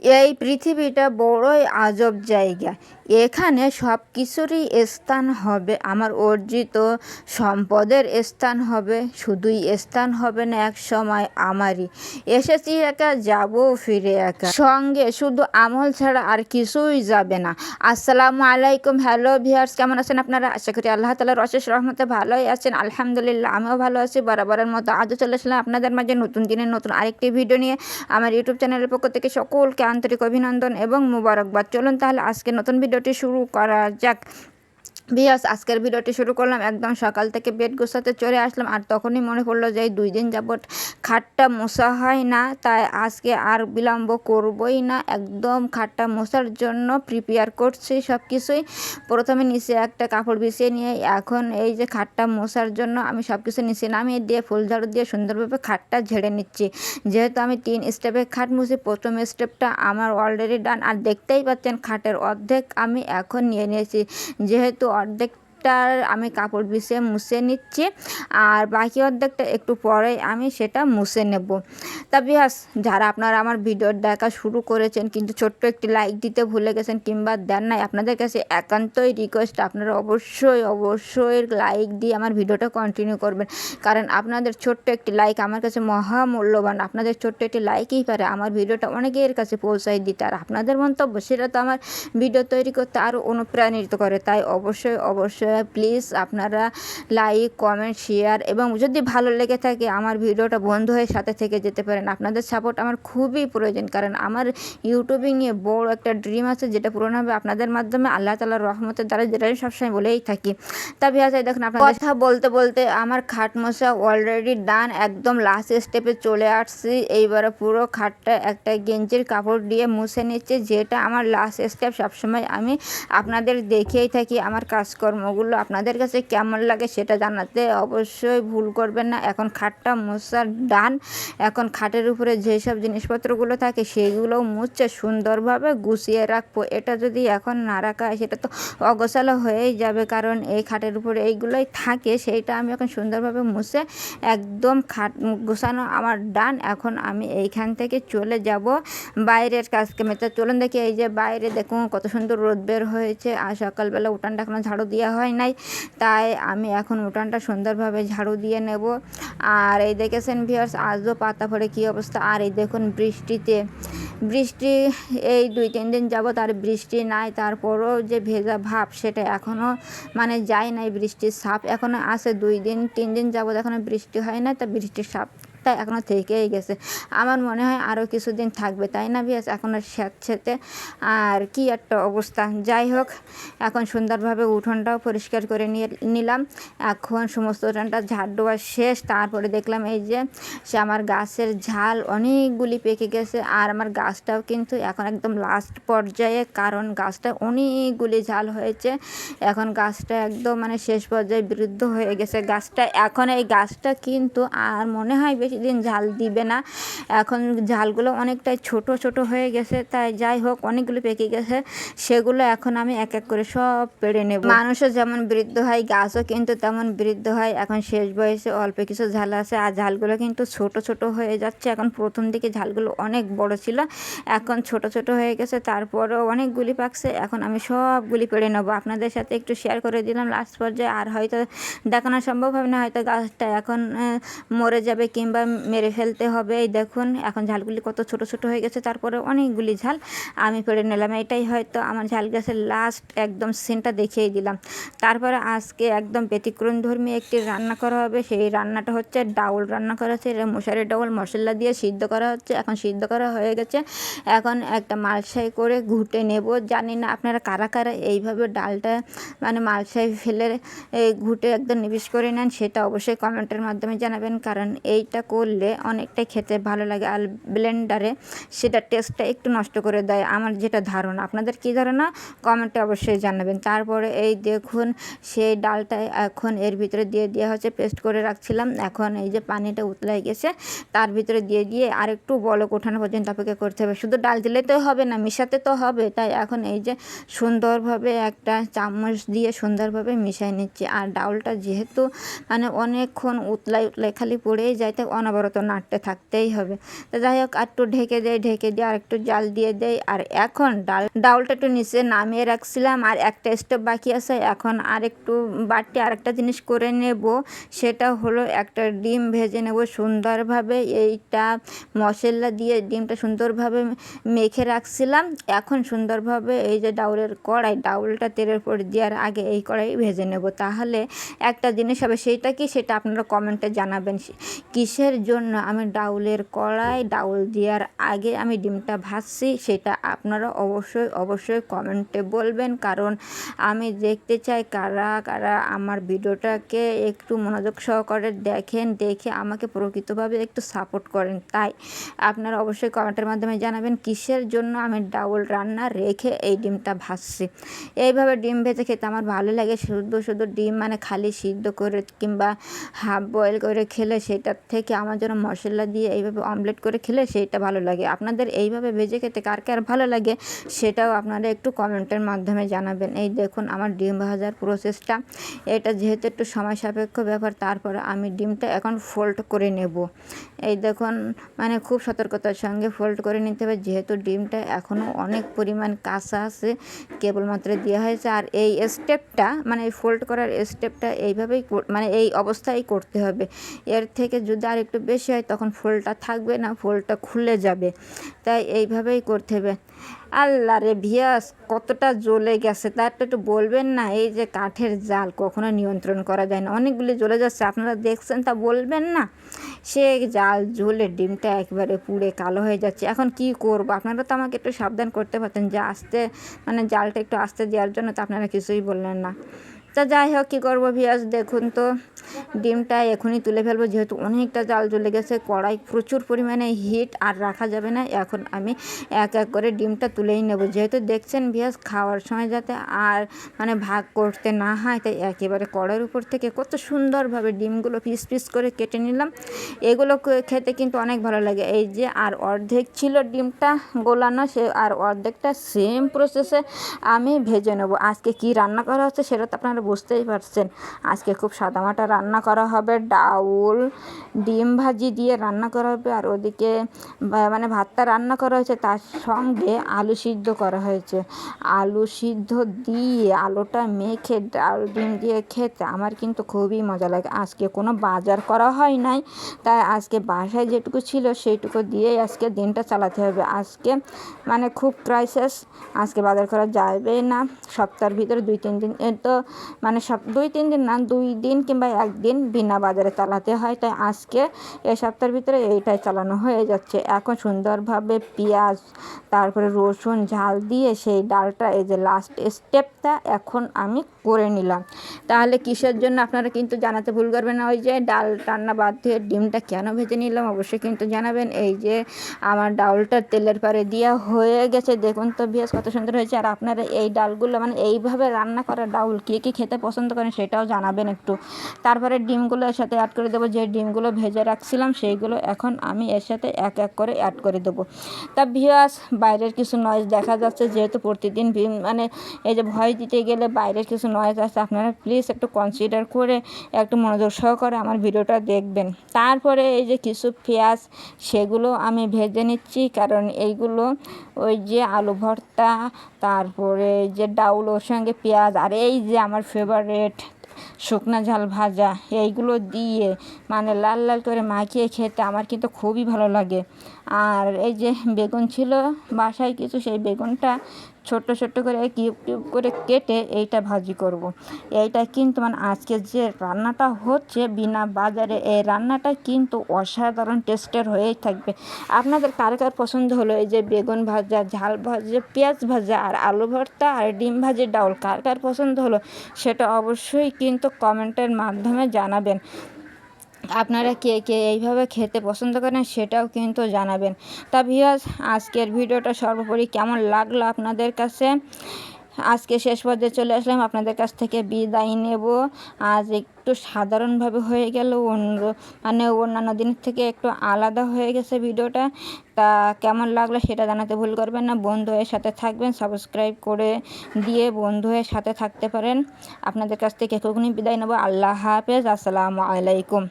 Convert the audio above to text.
এই পৃথিবীটা বড়ই আজব জায়গা। এখানে সব কিছুরই স্থান হবে, আমার অর্জিত সম্পদের স্থান হবে, শুধুই স্থান হবে না, এক সময় আমারই। এসেছি একা, যাবও ফিরে একা, সঙ্গে শুধু আমল ছাড়া আর কিছুই যাবে না। আসসালামু আলাইকুম, হ্যালো ভিউয়ার্স, কেমন আছেন আপনারা? আশা করি আল্লাহ তাআলার অশেষ রহমতে ভালোই আছেন। আলহামদুলিল্লাহ, আমিও ভালো আছি। বরাবরের মতো আজও চলে আসলাম আপনাদের মাঝে নতুন দিনের নতুন আরেকটি ভিডিও নিয়ে। আমার ইউটিউব চ্যানেলের পক্ষ থেকে সকলকে আন্তরিক অভিনন্দন এবং মুবারকবাদ। চলুন তাহলে আজকে নতুন ভিডিওটি শুরু করা যাক। ভিউয়ার্স, আজকের ভিডিওটি শুরু করলাম একদম সকাল থেকে বেড গোছাতে চলে আসলাম, আর তখনই মনে পড়লো যে এই 2 দিন যাবৎ খাটটা মোছা হয় না, তাই আজকে আর বিলম্ব করবই না। একদম খাটটা মোছার জন্য প্রিপেয়ার করছি সব কিছুই। প্রথমে নিচে একটা কাপড় বিছিয়ে নিয়ে এখন এই যে খাটটা মোছার জন্য আমি সব কিছু নিচে নামিয়ে দিয়ে ফুল ঝাড়ু দিয়ে সুন্দরভাবে খাটটা ঝেড়ে নিচ্ছি। যেহেতু আমি 3 স্টেপে খাট মুছি, প্রথম স্টেপটা আমার অলরেডি ডান, আর দেখতেই পাচ্ছেন খাটের অর্ধেক আমি এখন নিয়ে নিয়েছি। যেহেতু অর্ধেকটার আমি কাপড় বিছিয়ে মুছে নিচ্ছি, আর বাকি অর্ধেকটা একটু পরেই আমি সেটা মুছে নেব। তা ভিউয়ার্স, যারা আপনারা আমার ভিডিও দেখা শুরু করেছেন কিন্তু ছোট্ট একটি লাইক দিতে ভুলে গেছেন কিংবা দেন নাই, আপনাদের কাছে একান্তই রিকোয়েস্ট, আপনারা অবশ্যই লাইক দিয়ে আমার ভিডিওটা কন্টিনিউ করবেন, কারণ আপনাদের ছোট্ট একটি লাইক আমার কাছে মহামূল্যবান। আপনাদের ছোট্ট একটি লাইকই পারে আমার ভিডিওটা অনেকের কাছে পৌঁছায় দিতে, আর আপনাদের মন্তব্য সেটা তো আমার ভিডিও তৈরি করতে আরও অনুপ্রাণিত করে। তাই অবশ্যই প্লিজ আপনারা লাইক, কমেন্ট, শেয়ার, এবং যদি ভালো লেগে থাকে আমার ভিডিওটা বন্ধ হয়ে সাথে থেকে যেতে পারেন। আপনাদের সাপোর্ট আমার খুবই প্রয়োজন, কারণ আমার ইউটিউবিংয়ে বড় একটা ড্রিম আছে, যেটা পূরণ হবে আপনাদের মাধ্যমে, আল্লাহ তাআলার রহমতের দ্বারা, যেটা আমি সবসময় বলেই থাকি। তা ভিউয়ার্স, দেখুন আপনাদের কথা বলতে আমার খাট মোছা অলরেডি ডান, একদম লাস্ট স্টেপে চলে আসছি। এইবারে পুরো খাটটা একটা গেঞ্জির কাপড় দিয়ে মুছে নিচ্ছে, যেটা আমার লাস্ট স্টেপ। সবসময় আমি আপনাদের দেখেই থাকি, আমার কাজকর্মগুলো আপনাদের কাছে কেমন লাগে সেটা জানাতে অবশ্যই ভুল করবেন না। এখন খাটটা মোছার ডান, এখন খাটের উপরে যেসব জিনিসপত্রগুলো থাকে সেগুলোও মুছে সুন্দরভাবে গুছিয়ে রাখবো। এটা যদি এখন না রাখা হয় সেটা তো অগোছালো হয়েই যাবে, কারণ এই খাটের উপরে এইগুলোই থাকে। সেইটা আমি এখন সুন্দরভাবে মুছে একদম খাট গোছানো আমার ডান। এখন আমি এইখান থেকে চলে যাব বাইরের কাজ কামে। চলুন দেখি, এই যে বাইরে দেখুন কত সুন্দর রোদ বের হয়েছে, আর সকালবেলা উঠানটা এখনও ঝাড়ু দেওয়া হয় নাই, তাই আমি এখন উঠানটা সুন্দরভাবে ঝাড়ু দিয়ে নেব। আর এই দেখেছেন ভিউয়ার্স, আজও পাতা পড়ে কী অবস্থা। আর এই দেখুন বৃষ্টি এই 2-3 দিন যাবত আর বৃষ্টি নাই, তারপরও যে ভেজা ভাব সেটা এখনও মানে যায় নাই। বৃষ্টির ছাপ এখনও আছে, 2-3 দিন যাবত এখনও বৃষ্টি হয় না, তা বৃষ্টির ছাপটা এখনও থেকেই গেছে। আমার মনে হয় আরও কিছুদিন থাকবে, তাই না ভিউয়ার্স? এখনও স্যাঁতসেঁতে, আর কি একটা অবস্থা। যাই হোক, এখন সুন্দরভাবে উঠোনটাও পরিষ্কার করে নিলাম। এখন সমস্ত উঠোনটা ঝাড় দেওয়া শেষ। তারপরে দেখলাম এই যে সে আমার গাছের ঝাল অনেকগুলি পেকে গেছে, আর আমার গাছটাও কিন্তু এখন একদম লাস্ট পর্যায়ে, কারণ গাছটা অনেকগুলি ঝাল হয়েছে। এখন গাছটা একদম মানে শেষ পর্যায়ে বৃদ্ধ হয়ে গেছে গাছটা। এখন এই গাছটা কিন্তু আর মনে হয় বেশি দিন ঝাল দিবে না। এখন ঝালগুলো অনেকটাই ছোট হয়ে গেছে, তাই যাই হোক অনেকগুলো পেকে গেছে, সেগুলো এখন আমি এক এক করে সব পেড়ে নেব। মানুষও যেমন বৃদ্ধ হয়, গাছও কিন্তু তেমন বৃদ্ধ হয়। এখন শেষ বয়সে অল্প কিছু ঝাল আছে, আর ঝালগুলো কিন্তু ছোট হয়ে যাচ্ছে। এখন প্রথম দিকে ঝালগুলো অনেক বড় ছিল, এখন ছোট হয়ে গেছে, তারপরেও অনেকগুলি পাকছে। এখন আমি সবগুলি পেড়ে নেবো, আপনাদের সাথে একটু শেয়ার করে দিলাম লাস্ট পর্যায়ে। আর হয়তো দেখানো সম্ভব হবে না, হয়তো গাছটা এখন মরে যাবে কিংবা মেরে ফেলতে হবে। এই দেখুন এখন ঝালগুলি কত ছোট হয়ে গেছে, তারপরে অনেকগুলি ঝাল আমি পেড়ে নিলাম। এটাই হয়তো আমার ঝাল গাছের লাস্ট একদম সিনটা দেখিয়ে দিলাম। তারপরে আজকে একদম ব্যতিক্রমধর্মী একটি রান্না করা হবে। সেই রান্নাটা হচ্ছে ডাউল রান্না করা হচ্ছে, এটা মশারির ডাউল মশলা দিয়ে সিদ্ধ করা হচ্ছে। এখন সিদ্ধ করা হয়ে গেছে, এখন একটা মালসাই করে ঘুটে নেব। জানি না আপনারা কারা এইভাবে ডালটা মানে মালসাই ফেলে ঘুটে একদম নিবিশ করে নেন, সেটা অবশ্যই কমেন্টের মাধ্যমে জানাবেন, কারণ এইটা করলে অনেকটাই খেতে ভালো লাগে। আর ব্লেন্ডারে সেটা টেস্টটা একটু নষ্ট করে দেয়, আমার যেটা ধারণা। আপনাদের কী ধারণা কমেন্টে অবশ্যই জানাবেন। তারপরে এই দেখুন সেই ডালটা এখন এর ভিতরে দিয়ে দেওয়া হচ্ছে, পেস্ট করে রাখছিলাম। এখন এই যে পানিটা উতলাই গেছে, তার ভিতরে দিয়ে আর একটু বলক ওঠানো পর্যন্ত অপেক্ষা করতে হবে। শুধু ডাল দিলে তো হবে না, মিশাতে তো হবে। তাই এখন এই যে সুন্দরভাবে একটা চামচ দিয়ে সুন্দরভাবে মিশাই নিচ্ছি। আর ডাউলটা যেহেতু মানে অনেকক্ষণ উতলাই খালি পড়েই যায়, তাই অনবরত নাড়তে থাকতেই হবে। তো যাই হোক, আর একটু ঢেকে দিয়ে আর একটু জাল দিয়ে দেই। আর এখন ডাউলটা একটু নিচে নামিয়ে রাখছিলাম, আর একটা স্টেপ বাকি আছে। এখন আর একটু বাড়তি আরেকটা জিনিস করে নেব, সেটা হলো একটা ডিম ভেজে নেব সুন্দরভাবে। এইটা মশলা দিয়ে ডিমটা সুন্দরভাবে মেখে রাখছিলাম। এখন সুন্দরভাবে এই যে ডাউলের কড়াই, ডাউলটা তেলের উপর দেওয়ার আগে এই কড়াই ভেজে নেব। তাহলে একটা জিনিস হবে, সেইটা কি সেটা আপনারা কমেন্টে জানাবেন। কিসের জন্য আমি ডাউলের কড়াই ডাউল দেওয়ার আগে আমি ডিমটা ভাজছি, সেটা আপনারা অবশ্যই কমেন্টে বলবেন। কারণ আমি দেখতে চাই কারা কারা আমার ভিডিওটাকে একটু মনোযোগ সহকারে দেখেন, দেখে আমাকে প্রকৃতভাবে একটু সাপোর্ট করেন। তাই আপনারা অবশ্যই কমেন্টের মাধ্যমে জানাবেন কিসের জন্য আমি ডাউল রান্না রেখে এই ডিমটা ভাজছি। এইভাবে ডিম ভেজে খেতে আমার ভালো লাগে। শুধু ডিম মানে খালি সিদ্ধ করে কিংবা হাফ বয়েল করে খেলে সেটার থেকে আমার জন্য মশলা দিয়ে এইভাবে অমলেট করে খেলে সেইটা ভালো লাগে। আপনাদের এইভাবে ভেজে খেতে কার কার ভালো লাগে সেটাও আপনারা একটু কমেন্টের মাধ্যমে জানাবেন। এই দেখুন আমার ডিম ভাজার প্রসেসটা, এটা যেহেতু একটু সময় সাপেক্ষ ব্যাপার, তারপরে আমি ডিমটা এখন ফোল্ড করে নেব। এই দেখুন, মানে খুব সতর্কতার সঙ্গে ফোল্ড করে নিতে হবে, যেহেতু ডিমটা এখনও অনেক পরিমাণ কাঁচা আছে, কেবলমাত্র দেওয়া হয়েছে। আর এই স্টেপটা মানে এই ফোল্ড করার স্টেপটা এইভাবেই মানে এই অবস্থায় করতে হবে। এর থেকে যদি আর একটু বেশি হয় তখন ফোল্ডটা থাকবে না, ফোল্ডটা খুলে যাবে। তাই এইভাবেই করতে হবে। আল্লাহ রে ভিয়াস, কতটা জ্বলে গেছে তার তো একটু বলবেন না। এই যে কাঠের জাল কখনো নিয়ন্ত্রণ করা যায় না, অনেকগুলি জ্বলে যাচ্ছে, আপনারা দেখছেন তা বলবেন না। সে জাল জ্বলে ডিমটা একবারে পুড়ে কালো হয়ে যাচ্ছে। এখন কি করব, আপনারা তো আমাকে একটু সাবধান করতে পারতেন যে আস্তে মানে জালটা একটু আস্তে দেওয়ার জন্য, তো আপনারা কিছুই বললেন না। তা যাই হোক, কী করবো ভিয়াস, দেখুন তো ডিমটা এখনই তুলে ফেলবো, যেহেতু অনেকটা জাল জ্বলে গেছে, কড়াই প্রচুর পরিমাণে হিট, আর রাখা যাবে না। এখন আমি এক এক করে ডিমটা তুলেই নেব, যেহেতু দেখছেন ভিয়াস খাওয়ার সময় যাতে আর মানে ভাগ করতে না হয়, তাই একেবারে কড়াইয়ের উপর থেকে কত সুন্দরভাবে ডিমগুলো পিস পিস করে কেটে নিলাম। এগুলো খেতে কিন্তু অনেক ভালো লাগে। এই যে আর অর্ধেক ছিল ডিমটা গোলানো, সে আর অর্ধেকটা সেম প্রসেসে আমি ভেজে নেব। আজকে কি রান্না করা হচ্ছে সেটা তো আপনারা বুঝতেই পারছেন। আজকে খুব সাদামাটা রান্না করা হবে, ডাউল ডিম ভাজি দিয়ে রান্না করা হবে। আর ওদিকে মানে ভাতটা রান্না করা হয়েছে, তার সঙ্গে আলু সিদ্ধ করা হয়েছে। আলু সিদ্ধ দিয়ে আলুটা মেখে ডাল ডিম দিয়ে খেতে আমার কিন্তু খুবই মজা লাগে। আজকে কোনো বাজার করা হয় নাই, তাই আজকে বাসায় যেটুকু ছিল সেইটুকু দিয়েই আজকে দিনটা চালাতে হবে। আজকে মানে খুব ক্রাইসিস, আজকে বাজার করা যাবে না। সপ্তাহের ভিতরে 2-3 দিন তো মানে 2-3 দিন না, 2 দিন কিংবা 1 দিন বিনা বাজারে চালাতে হয়। তাই আজকে এই সপ্তাহের ভিতরে এইটাই চালানো হয়ে যাচ্ছে। এখন সুন্দরভাবে পেঁয়াজ তারপরে রসুন ঝাল দিয়ে সেই ডালটা, এই যে লাস্ট স্টেপটা এখন আমি করে নিলাম। তাহলে কিসের জন্য আপনারা কিন্তু জানাতে ভুল করবেন না। ওই যে ডাল রান্না বাদ দিয়ে ডিমটা কেন ভেজে নিলাম অবশ্যই কিন্তু জানাবেন। এই যে আমার ডাউলটা তেলের পারে দেওয়া হয়ে গেছে, দেখুন তো ভিয়াস কত সুন্দর হয়েছে। আর আপনারা এই ডালগুলো মানে এইভাবে রান্না করা ডাউল কে কে খেতে পছন্দ করেন সেটাও জানাবেন একটু। তারপরে ডিমগুলো এর সাথে অ্যাড করে দেবো, যে ডিমগুলো ভেজে রাখছিলাম সেইগুলো এখন আমি এর সাথে এক এক করে অ্যাড করে দেবো। তা ভিয়াস বাইরের কিছু নয়েজ দেখা যাচ্ছে, যেহেতু প্রতিদিন মানে এই যে ভয়েস দিতে গেলে বাইরের কিছু নয়েজ আসছে, আপনারা প্লিজ একটু কনসিডার করে একটু মনোযোগ সহকারে আমার ভিডিওটা দেখবেন। তারপরে এই যে কিছু পেঁয়াজ সেগুলো আমি ভেজে নিচ্ছি, কারণ এইগুলো ওই যে আলু ভর্তা, তারপরে যে ডাউল ওর সঙ্গে পেঁয়াজ, আর এই যে আমার ফেভারিট শুকনা ঝাল ভাজা, এইগুলো দিয়ে মানে লাল লাল করে মাখিয়ে খেতে আমার কিন্তু খুবই ভালো লাগে। আর এই যে বেগুন ছিল বাসায় কিছু, সেই বেগুনটা ছোট্ট ছোট্ট করে কিউব কিউব করে কেটে এইটা ভাজি করব। এইটা কিন্তু মানে আজকে যে রান্নাটা হচ্ছে বিনা বাজারে, এই রান্নাটা কিন্তু অসাধারণ টেস্টের হয়েই থাকবে। আপনাদের কার কার পছন্দ হলো এই যে বেগুন ভাজা, ঝাল ভাজা, পেঁয়াজ ভাজা আর আলু ভর্তা আর ডিম ভাজি ডাউল, কার কার পছন্দ হলো সেটা অবশ্যই কিন্তু কমেন্টের মাধ্যমে জানাবেন। আপনারা কে কে এইভাবে খেতে পছন্দ করেন সেটাও কিন্তু জানাবেন। তা ভিউয়ার্স, আজকের ভিডিওটা সর্বোপরি কেমন লাগলো আপনাদের কাছে, আজকে শেষ পর্যায়ে চলে আসলাম, আপনাদের কাছ থেকে বিদায় নেব। আজ একটু সাধারণভাবে হয়ে গেল, অন্যান্য দিনের থেকে একটু আলাদা হয়ে গেছে ভিডিওটা। তা কেমন লাগলো সেটা জানাতে ভুল করবেন না। বন্ধু হয়ে সাথে থাকবেন, সাবস্ক্রাইব করে দিয়ে বন্ধু হয়ে সাথে থাকতে পারেন। আপনাদের কাছ থেকে এখনই বিদায় নেব। আল্লাহ হাফেজ, আসসালামু আলাইকুম।